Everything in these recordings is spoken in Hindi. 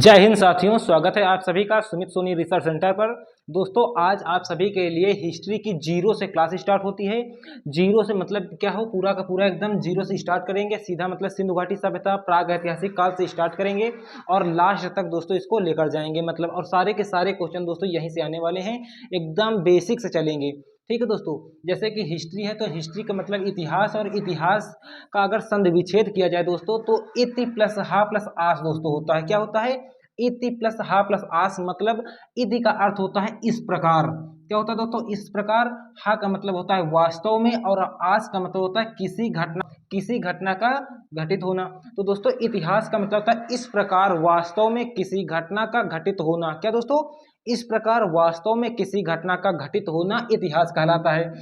जय हिंद साथियों, स्वागत है आप सभी का सुमित सोनी रिसर्च सेंटर पर। दोस्तों, आज आप सभी के लिए हिस्ट्री की जीरो से क्लास स्टार्ट होती है। जीरो से मतलब क्या हो, पूरा का पूरा एकदम जीरो से स्टार्ट करेंगे। सीधा मतलब सिंधु घाटी सभ्यता प्राग ऐतिहासिक काल से स्टार्ट करेंगे और लास्ट तक दोस्तों इसको लेकर जाएंगे। मतलब और सारे के सारे क्वेश्चन दोस्तों यहीं से आने वाले हैं, एकदम बेसिक से चलेंगे। ठीक है दोस्तों, जैसे कि हिस्ट्री है तो हिस्ट्री का मतलब इतिहास, और इतिहास का अगर संधि विच्छेद किया जाए दोस्तों तो इति प्लस हा प्लस आस दोस्तों होता है। क्या होता है? इति प्लस हा प्लस आस। मतलब इति का अर्थ होता है इस प्रकार। क्या होता है दोस्तों? इस प्रकार। हा का मतलब होता है वास्तव में, और आस का मतलब होता है किसी घटना का घटित होना। तो दोस्तों इतिहास का मतलब होता है इस प्रकार वास्तव में किसी घटना का घटित होना। क्या दोस्तों? इस प्रकार वास्तव में किसी घटना का घटित होना इतिहास कहलाता है।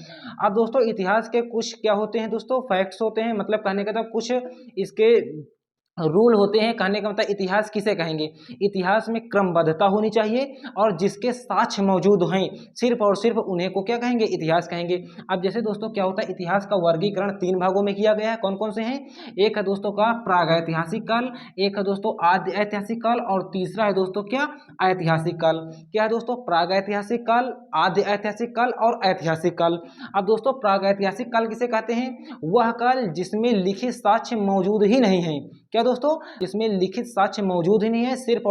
अब दोस्तों इतिहास के कुछ क्या होते हैं दोस्तों? फैक्ट्स होते हैं। मतलब कहने का तो कुछ इसके रूल होते हैं। कहने का मतलब इतिहास किसे कहेंगे? इतिहास में क्रमबद्धता होनी चाहिए, और जिसके साक्ष्य मौजूद हैं सिर्फ और सिर्फ उन्हें को क्या कहेंगे? इतिहास कहेंगे। अब जैसे दोस्तों क्या होता है, इतिहास का वर्गीकरण तीन भागों में किया गया है। कौन कौन से हैं? एक है दोस्तों का प्रागैतिहासिक काल, एक है दोस्तों आद्य ऐतिहासिक काल, और तीसरा है दोस्तों क्या? ऐतिहासिक काल। क्या है दोस्तों? प्रागैतिहासिक काल, आद्य ऐतिहासिक काल और ऐतिहासिक काल। अब दोस्तों प्रागैतिहासिक काल किसे कहते हैं? वह काल जिसमें लिखित साक्ष्य मौजूद ही नहीं है। क्या दोस्तों? जिसमें लिखित साक्ष्य मौजूद ही नहीं है, सिर्फ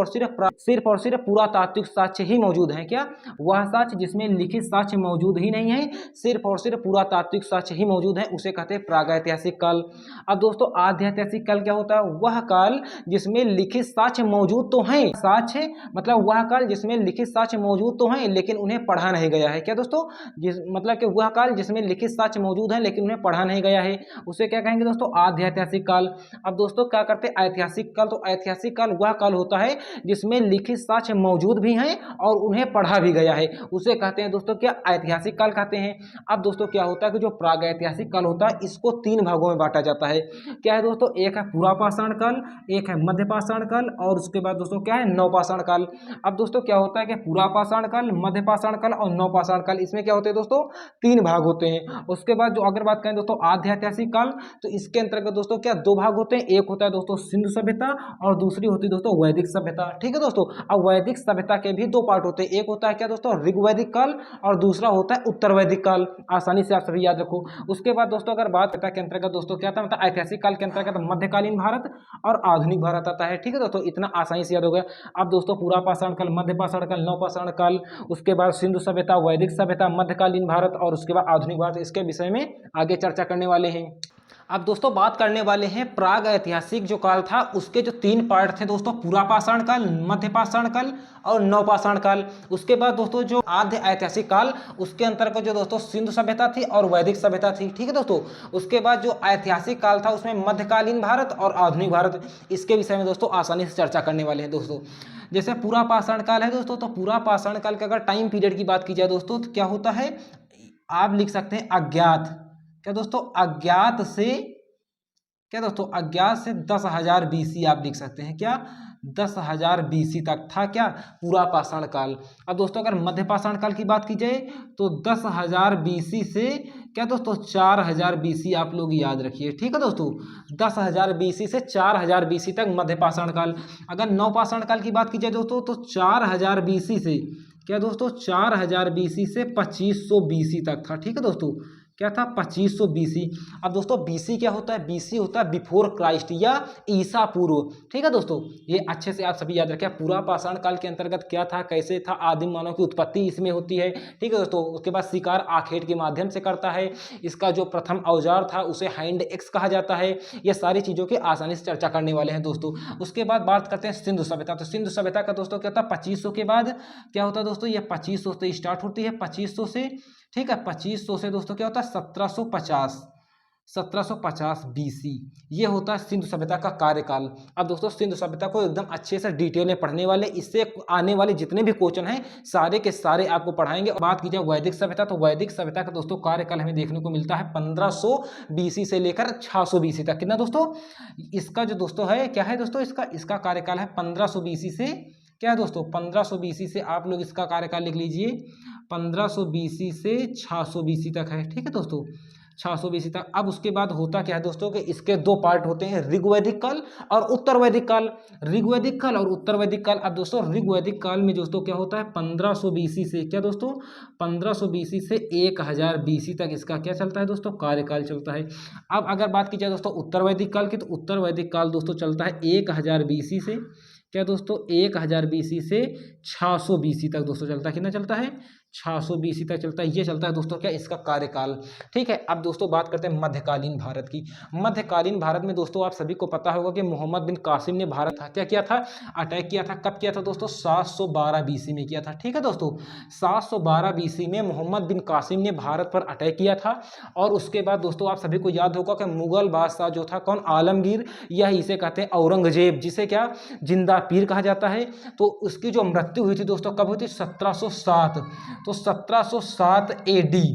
और सिर्फ पुरातात्विक साक्ष्य ही मौजूद है। क्या? वह साक्ष्य जिसमें लिखित साक्ष्य मौजूद ही नहीं है, सिर्फ और सिर्फ पुरातात्विक साक्ष्य ही मौजूद है, उसे कहते हैं प्रागैतिहासिक काल। अब दोस्तों आद्य ऐतिहासिक काल क्या होता है? वह काल जिसमें लिखित साक्ष्य मौजूद तो है, साक्ष्य मतलब वह काल जिसमें लिखित साक्ष्य मौजूद तो है लेकिन उन्हें पढ़ा नहीं गया है। क्या दोस्तों? जिस मतलब कि वह काल जिसमें लिखित साक्ष्य मौजूद है लेकिन उन्हें पढ़ा नहीं गया है, उसे क्या कहेंगे दोस्तों? आद्य ऐतिहासिक काल। अब दोस्तों क्या करते हैं ऐतिहासिक काल? तो ऐतिहासिक काल वह काल होता है जिसमें लिखित साक्ष्य मौजूद भी हैं और उन्हें पढ़ा भी गया है, उसे कहते हैं दोस्तों क्या? ऐतिहासिक काल कहते हैं। अब दोस्तों क्या होता है कि जो प्रागैतिहासिक काल होता है इसको तीन भागों में बांटा जाता है। क्या है दोस्तों? एक है पुरापाषाण काल, एक है मध्यपाषाण काल, और उसके बाद दोस्तों क्या है? नवपाषाण काल। अब दोस्तों क्या होता है कि पुरापाषाण काल, मध्यपाषाण काल और नवपाषाण काल, इसमें क्या होते हैं दोस्तों? तीन भाग होते हैं। उसके बाद जो अगर बात करें दोस्तों आद्य ऐतिहासिक काल, तो इसके अंतर्गत दोस्तों क्या दो भाग होते हैं। एक होता है दोस्तों सिंधु सभ्यता, और दूसरी होती है दोस्तों वैदिक सभ्यता। ठीक है दोस्तों। अब वैदिक सभ्यता के भी दो पार्ट होते हैं। एक होता है क्या दोस्तों? ऋग्वैदिक काल, और दूसरा होता है उत्तर वैदिक काल। आसानी से आप सभी याद रखो। उसके बाद दोस्तों अगर बात करता है के अंतर्गत दोस्तों क्या था, मतलब ऐतिहासिक काल के अंतर्गत मध्यकालीन भारत और आधुनिक भारत आता है। ठीक है दोस्तों, इतना आसानी से याद हो गया। अब दोस्तों पुरापाषाण काल, मध्यपाषाण काल, नवपाषाण काल, उसके बाद सिंधु सभ्यता, वैदिक सभ्यता, मध्यकालीन भारत और उसके बाद आधुनिक भारत, इसके विषय में आगे चर्चा करने वाले हैं। अब दोस्तों बात करने वाले हैं प्राग ऐतिहासिक जो काल था उसके जो तीन पार्ट थे दोस्तों, पुरापाषाण काल, मध्यपाषाण काल और नवपाषाण काल। उसके बाद दोस्तों जो आद्य ऐतिहासिक काल, उसके अंतर्गत जो दोस्तों सिंधु सभ्यता थी और वैदिक सभ्यता थी। ठीक है दोस्तों। उसके बाद जो ऐतिहासिक काल था उसमें मध्यकालीन भारत और आधुनिक भारत, इसके विषय में दोस्तों आसानी से चर्चा करने वाले हैं दोस्तों। जैसे पुरापाषाण काल है दोस्तों, तो पुरापाषाण काल के अगर टाइम पीरियड की बात की जाए दोस्तों तो क्या होता है, आप लिख सकते हैं अज्ञात। क्या दोस्तों? अज्ञात से क्या दोस्तों? अज्ञात से 10,000 BC आप लिख सकते हैं। क्या? 10,000 BC तक था क्या? पुरापाषाण काल। अब दोस्तों अगर मध्यपाषाण काल की बात की जाए तो 10,000 BC से क्या दोस्तों? 4,000 BC आप लोग याद रखिए। ठीक है दोस्तों, 10,000 BC से 4,000 BC तक मध्यपाषाण काल। अगर नवपाषाण काल की बात की जाए दोस्तों तो 4,000 BC से क्या दोस्तों? 4,000 BC से 2500 BC तक था। ठीक है दोस्तों, क्या था? 2500 BC। अब दोस्तों BC क्या होता है? BC होता है बिफोर क्राइस्ट या ईसा पूर्व। ठीक है दोस्तों, ये अच्छे से आप सभी याद रखें। पुरापाषाण काल के अंतर्गत क्या था, कैसे था, आदिम मानव की उत्पत्ति इसमें होती है। ठीक है दोस्तों। उसके बाद शिकार आखेट के माध्यम से करता है। इसका जो प्रथम औजार था उसे हैंड एक्स कहा जाता है। ये सारी चीज़ों की आसानी से चर्चा करने वाले हैं दोस्तों। उसके बाद बात करते हैं सिंधु सभ्यता। तो सिंधु सभ्यता का दोस्तों क्या था? 2500 के बाद क्या होता है दोस्तों? ये 2500 से स्टार्ट होती है, 2500 से। ठीक है, 2500 से दोस्तों क्या होता है? 1750 BC, ये होता है सिंधु सभ्यता का कार्यकाल। अब दोस्तों सिंधु सभ्यता को एकदम अच्छे से डिटेल में पढ़ने वाले, इससे आने वाले जितने भी क्वेश्चन हैं सारे के सारे आपको पढ़ाएंगे। बात की जाए वैदिक सभ्यता, तो वैदिक सभ्यता का दोस्तों कार्यकाल हमें देखने को मिलता है 1500 BC से लेकर 600 BC तक। कितना दोस्तों? इसका जो दोस्तों है क्या है दोस्तों? इसका कार्यकाल है 1500 BC से क्या है दोस्तों? 1500 BC से आप लोग इसका कार्यकाल लिख लीजिए, 1500 BC से 600 BC तक है। ठीक है दोस्तों, 600 BC तक। अब उसके बाद होता क्या है दोस्तों कि इसके दो पार्ट होते हैं, ऋग्वैदिक काल और उत्तर वैदिक काल। ऋग्वैदिक काल और उत्तर वैदिक काल। अब दोस्तों ऋग्वैदिक काल में दोस्तों क्या होता है, 1500 BC से क्या दोस्तों, 1500 BC से 1000 BC तक इसका क्या चलता है दोस्तों, कार्यकाल चलता है। अब अगर बात की जाए दोस्तों उत्तर वैदिक काल की, तो उत्तर वैदिक काल दोस्तों चलता है 1000 BC से क्या दोस्तों, 1000 BC से 600 BC तक दोस्तों चलता है। कितना चलता है, 600 BC तक चलता है। ये चलता है दोस्तों क्या, इसका कार्यकाल। ठीक है, अब दोस्तों बात करते हैं मध्यकालीन भारत की। मध्यकालीन भारत में दोस्तों आप सभी को पता होगा कि मोहम्मद बिन कासिम ने भारत क्या किया था, अटैक किया था। कब किया था दोस्तों, 712 BC में किया था। ठीक है दोस्तों, 712 BC में मोहम्मद बिन कासिम ने भारत पर अटैक किया था। और उसके बाद दोस्तों आप सभी को याद होगा कि मुगल बादशाह जो था कौन, आलमगीर, या इसे कहते हैं औरंगजेब, जिसे क्या जिंदा पीर कहा जाता है। तो उसकी जो मृत्यु हुई थी दोस्तों कब हुई थी, 1707। तो 1707 AD,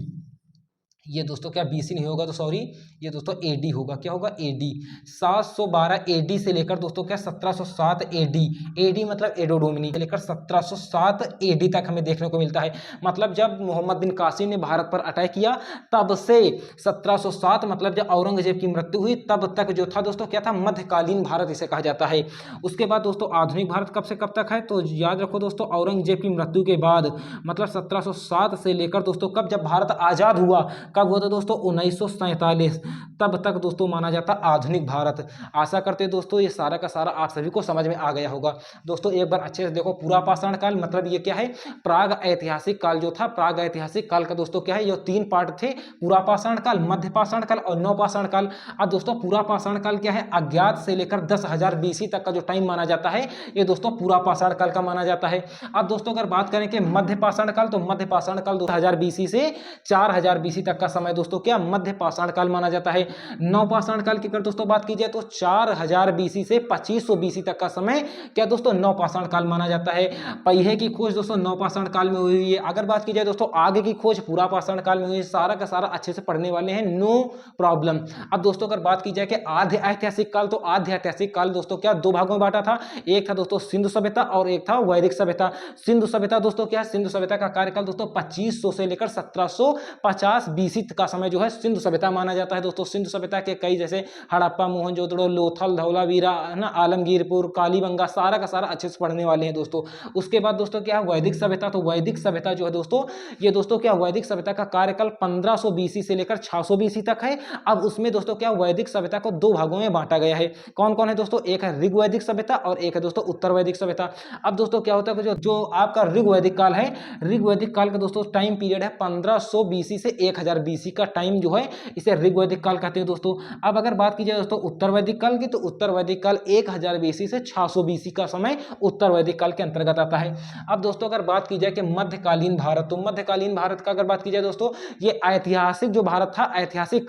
ये दोस्तों क्या BC नहीं होगा तो सॉरी, ये दोस्तों AD होगा। क्या होगा, AD। 712 AD से लेकर दोस्तों क्या 1707 AD, AD मतलब एडो डोमिनी, लेकर 1707 AD तक हमें देखने को मिलता है। मतलब जब मोहम्मद बिन कासिम ने भारत पर अटैक किया तब से 1707 मतलब जब औरंगजेब की मृत्यु हुई तब तक जो था दोस्तों क्या था, मध्यकालीन भारत इसे कहा जाता है। उसके बाद दोस्तों आधुनिक भारत कब से कब तक है, तो याद रखो दोस्तों औरंगजेब की मृत्यु के बाद मतलब 1707 से लेकर दोस्तों कब, जब भारत आजाद हुआ, कब हुआ था दोस्तों, 1947 तब तक दोस्तों माना जाता आधुनिक भारत। आशा करते हैं दोस्तों ये सारा का सारा आप सभी को समझ में आ गया होगा। दोस्तों एक बार अच्छे से देखो, पूरा पाषाण काल मतलब ये क्या है, प्राग ऐतिहासिक काल जो था, प्राग ऐतिहासिक काल का दोस्तों क्या है, ये 3 पार्ट थे, पूरा पाषाण काल, मध्य पाषाण काल और नवपाषाण काल। अब दोस्तों पूरा पाषाण काल क्या है, अज्ञात से लेकर 10,000 BC तक का जो टाइम माना जाता है ये दोस्तों पूरा पाषाण काल का माना जाता है। अब दोस्तों अगर बात करें कि मध्य पाषाण काल, तो मध्य पाषाण काल 2000 BC से 4000 BC तक का समय दोस्तों क्या मध्य पाषाण काल माना जाता है। नवपाषाण काल की अगर दोस्तों बात की जाए तो 4000 BC से 2500 BC तक का समय क्या दोस्तों नवपाषाण काल माना जाता है। पहिए की खोज दोस्तों नवपाषाण काल में हुई है। अगर बात की जाए दोस्तों आगे की खोज पूरा पाषाण काल में हुई है। सारा का सारा अच्छे से पढ़ने वाले हैं, नो प्रॉब्लम। अब दोस्तों अगर बात की जाए कि आद्य ऐतिहासिक काल, तो आद्य ऐतिहासिक काल दोस्तों क्या 2 भागों में बांटा था। एक था दोस्तों सिंधु सभ्यता और एक था वैदिक सभ्यता। सिंधु सभ्यता दोस्तों क्या है, सिंधु सभ्यता का कार्यकाल दोस्तों 2500 से लेकर 1750 BC का समय जो है सिंधु सभ्यता माना जाता है। दोस्तों सिंधु सभ्यता के कई जैसे हड़प्पा, मोहनजोदड़ो, लोथल, धौलावीरा है ना, आलमगीरपुर, कालीबंगा, सारा का सारा अच्छे से पढ़ने वाले हैं दोस्तों। उसके बाद दोस्तों क्या है वैदिक सभ्यता। तो वैदिक सभ्यता जो है दोस्तों, ये दोस्तों क्या वैदिक सभ्यता का कार्यकाल 1500 BC से लेकर 600 BC तक है। अब उसमें दोस्तों क्या वैदिक सभ्यता को 2 भागों में बांटा गया है। कौन कौन है दोस्तों, एक है ऋग्वैदिक सभ्यता और एक है दोस्तों उत्तर वैदिक सभ्यता। अब दोस्तों क्या होता है कि जो आपका ऋग्वैदिक काल है, ऋग्वैदिक काल का दोस्तों टाइम पीरियड है 1500 BC से 1000 BC का टाइम जो है इसे ऋग्वैदिक काल कहते हैं दोस्तों। अब अगर बात की जाए दोस्तों उत्तर वैदिक काल की, तो उत्तर वैदिक काल 1000 BC से 600 BC का समय उत्तर वैदिक काल के अंतर्गत आता है। अब दोस्तों अगर बात की जाए कि मध्यकालीन भारत, तो मध्यकालीन भारत का अगर बात की जाए दोस्तों, ये ऐतिहासिक जो भारत था, ऐतिहासिक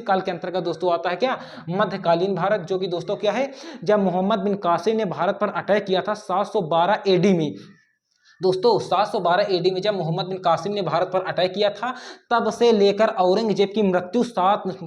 काल के अंतर्गत दोस्तों आता है क्या मध्यकालीन भारत, जो कि दोस्तों क्या है जब मोहम्मद बिन कासिम ने भारत पर अटैक किया था 712 AD में। दोस्तों 712 AD में जब मोहम्मद बिन कासिम ने भारत पर अटैक किया था तब से लेकर औरंगजेब की मृत्यु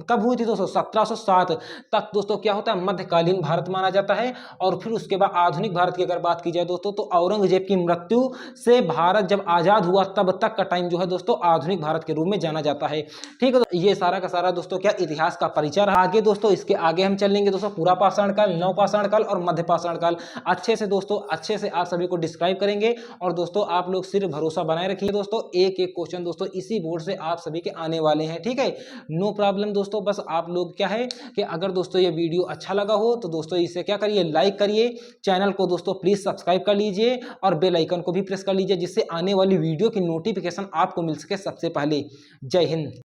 कब हुई थी दोस्तों 1707 तक दोस्तों क्या होता है मध्यकालीन भारत माना जाता है। और फिर उसके बाद आधुनिक भारत की अगर बात की जाए दोस्तों, तो औरंगजेब की मृत्यु से भारत जब आजाद हुआ तब तक का टाइम जो है दोस्तों आधुनिक भारत के रूप में जाना जाता है। ठीक है, तो ये सारा का सारा दोस्तों क्या इतिहास का परिचय रहा। आगे दोस्तों इसके आगे हम चलेंगे दोस्तों पूरा पाषाण काल, नवपाषाण काल और मध्य पाषाण काल अच्छे से दोस्तों अच्छे से आप सभी को डिस्क्राइब करेंगे। और दोस्तों आप लोग सिर्फ भरोसा बनाए रखिए दोस्तों, एक एक क्वेश्चन दोस्तों इसी बोर्ड से आप सभी के आने वाले हैं। ठीक है, नो प्रॉब्लम दोस्तों। बस आप लोग क्या है कि अगर दोस्तों ये वीडियो अच्छा लगा हो तो दोस्तों इसे क्या करिए, लाइक करिए, चैनल को दोस्तों प्लीज सब्सक्राइब कर लीजिए और बेल आइकन को भी प्रेस कर लीजिए, जिससे आने वाली वीडियो की नोटिफिकेशन आपको मिल सके सबसे पहले। जय हिंद।